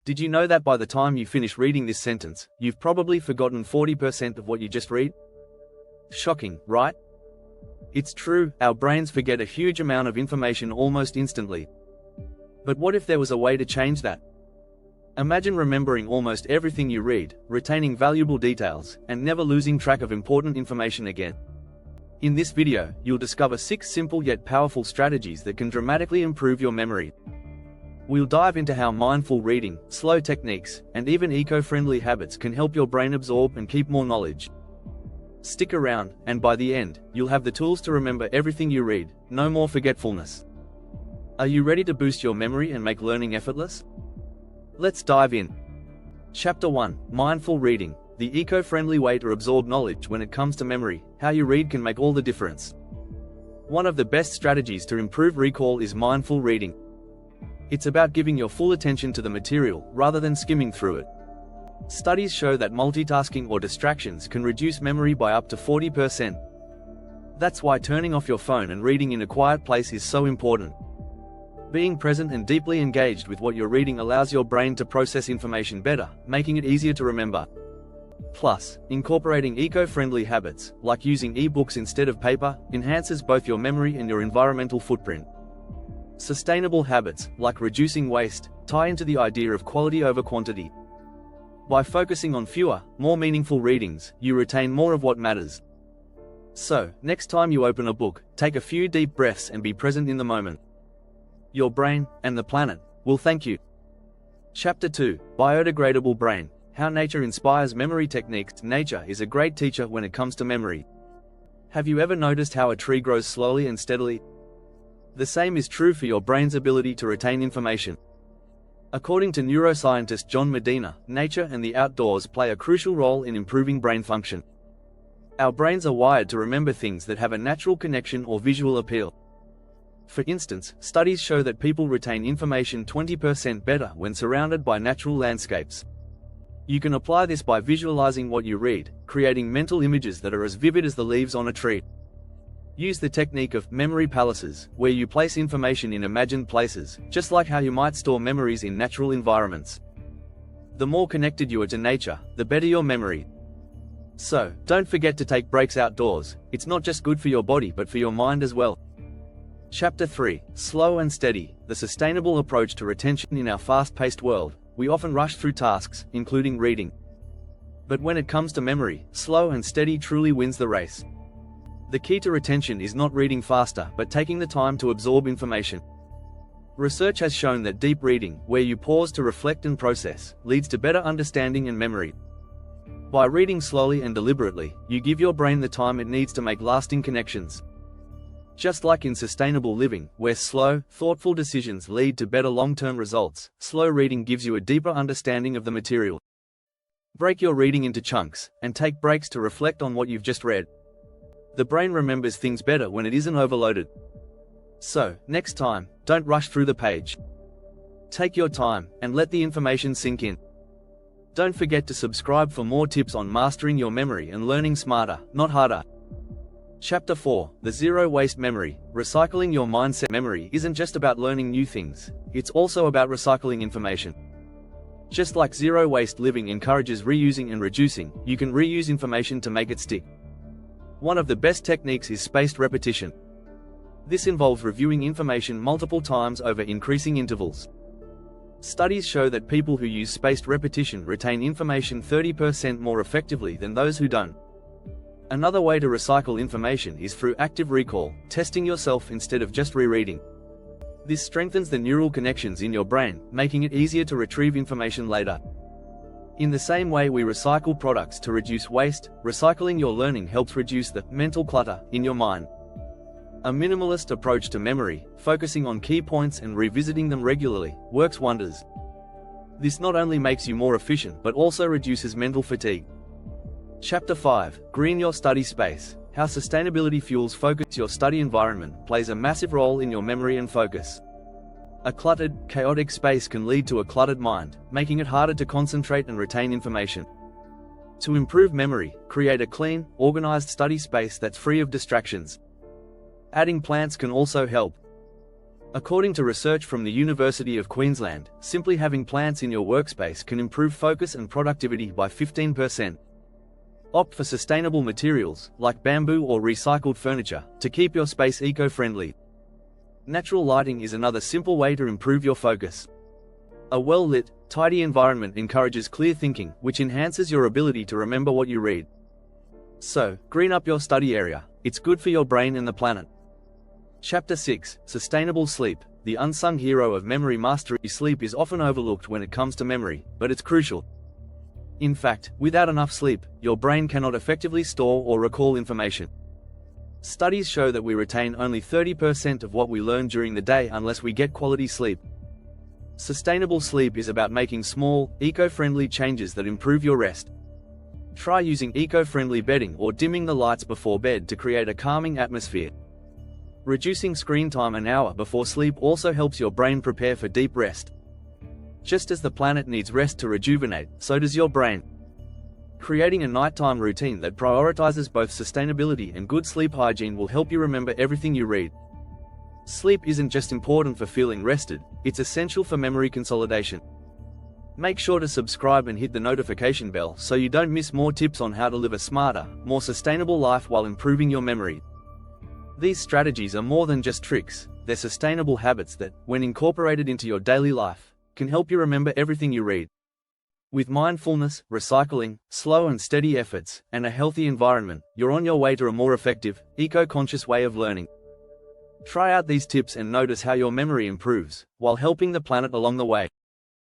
Did you know that by the time you finish reading this sentence, you've probably forgotten 40% of what you just read? Shocking, right? It's true, our brains forget a huge amount of information almost instantly. But what if there was a way to change that? Imagine remembering almost everything you read, retaining valuable details, and never losing track of important information again. In this video, you'll discover 6 simple yet powerful strategies that can dramatically improve your memory. We'll dive into how mindful reading, slow techniques, and even eco-friendly habits can help your brain absorb and keep more knowledge. Stick around, and by the end, you'll have the tools to remember everything you read. No more forgetfulness. Are you ready to boost your memory and make learning effortless? Let's dive in. Chapter 1: Mindful Reading, the eco-friendly way to absorb knowledge. When it comes to memory, how you read can make all the difference. One of the best strategies to improve recall is mindful reading. It's about giving your full attention to the material, rather than skimming through it. Studies show that multitasking or distractions can reduce memory by up to 40%. That's why turning off your phone and reading in a quiet place is so important. Being present and deeply engaged with what you're reading allows your brain to process information better, making it easier to remember. Plus, incorporating eco-friendly habits, like using e-books instead of paper, enhances both your memory and your environmental footprint. Sustainable habits, like reducing waste, tie into the idea of quality over quantity. By focusing on fewer, more meaningful readings, you retain more of what matters. So, next time you open a book, take a few deep breaths and be present in the moment. Your brain, and the planet, will thank you. Chapter 2: Biodegradable Brain, how nature inspires memory techniques. Nature is a great teacher when it comes to memory. Have you ever noticed how a tree grows slowly and steadily? The same is true for your brain's ability to retain information. According to neuroscientist John Medina, nature and the outdoors play a crucial role in improving brain function. Our brains are wired to remember things that have a natural connection or visual appeal. For instance, studies show that people retain information 20% better when surrounded by natural landscapes. You can apply this by visualizing what you read, creating mental images that are as vivid as the leaves on a tree. Use the technique of memory palaces, where you place information in imagined places, just like how you might store memories in natural environments. The more connected you are to nature, the better your memory. So, don't forget to take breaks outdoors. It's not just good for your body but for your mind as well. Chapter 3: Slow and Steady, the sustainable approach to retention. In our fast-paced world, we often rush through tasks, including reading. But when it comes to memory, slow and steady truly wins the race. The key to retention is not reading faster, but taking the time to absorb information. Research has shown that deep reading, where you pause to reflect and process, leads to better understanding and memory. By reading slowly and deliberately, you give your brain the time it needs to make lasting connections. Just like in sustainable living, where slow, thoughtful decisions lead to better long-term results, slow reading gives you a deeper understanding of the material. Break your reading into chunks, and take breaks to reflect on what you've just read. The brain remembers things better when it isn't overloaded. So, next time, don't rush through the page. Take your time, and let the information sink in. Don't forget to subscribe for more tips on mastering your memory and learning smarter, not harder. Chapter 4: The Zero Waste Memory, recycling your mindset. Memory isn't just about learning new things, it's also about recycling information. Just like zero waste living encourages reusing and reducing, you can reuse information to make it stick. One of the best techniques is spaced repetition. This involves reviewing information multiple times over increasing intervals. Studies show that people who use spaced repetition retain information 30% more effectively than those who don't. Another way to recycle information is through active recall, testing yourself instead of just rereading. This strengthens the neural connections in your brain, making it easier to retrieve information later. In the same way we recycle products to reduce waste, recycling your learning helps reduce the mental clutter in your mind. A minimalist approach to memory, focusing on key points and revisiting them regularly, works wonders. This not only makes you more efficient but also reduces mental fatigue. Chapter 5: Green Your Study Space, how sustainability fuels focus. Your study environment plays a massive role in your memory and focus. A cluttered, chaotic space can lead to a cluttered mind, making it harder to concentrate and retain information. To improve memory, create a clean, organized study space that's free of distractions. Adding plants can also help. According to research from the University of Queensland, simply having plants in your workspace can improve focus and productivity by 15%. Opt for sustainable materials, like bamboo or recycled furniture, to keep your space eco-friendly. Natural lighting is another simple way to improve your focus. A well-lit, tidy environment encourages clear thinking, which enhances your ability to remember what you read. So, green up your study area. It's good for your brain and the planet. Chapter 6: Sustainable Sleep. The unsung hero of memory mastery. Sleep is often overlooked when it comes to memory, but it's crucial. In fact, without enough sleep, your brain cannot effectively store or recall information. Studies show that we retain only 30% of what we learn during the day unless we get quality sleep. Sustainable sleep is about making small, eco-friendly changes that improve your rest. Try using eco-friendly bedding or dimming the lights before bed to create a calming atmosphere. Reducing screen time an hour before sleep also helps your brain prepare for deep rest. Just as the planet needs rest to rejuvenate, so does your brain. Creating a nighttime routine that prioritizes both sustainability and good sleep hygiene will help you remember everything you read. Sleep isn't just important for feeling rested, it's essential for memory consolidation. Make sure to subscribe and hit the notification bell so you don't miss more tips on how to live a smarter, more sustainable life while improving your memory. These strategies are more than just tricks, they're sustainable habits that, when incorporated into your daily life, can help you remember everything you read. With mindfulness, recycling, slow and steady efforts, and a healthy environment, you're on your way to a more effective, eco-conscious way of learning. Try out these tips and notice how your memory improves, while helping the planet along the way.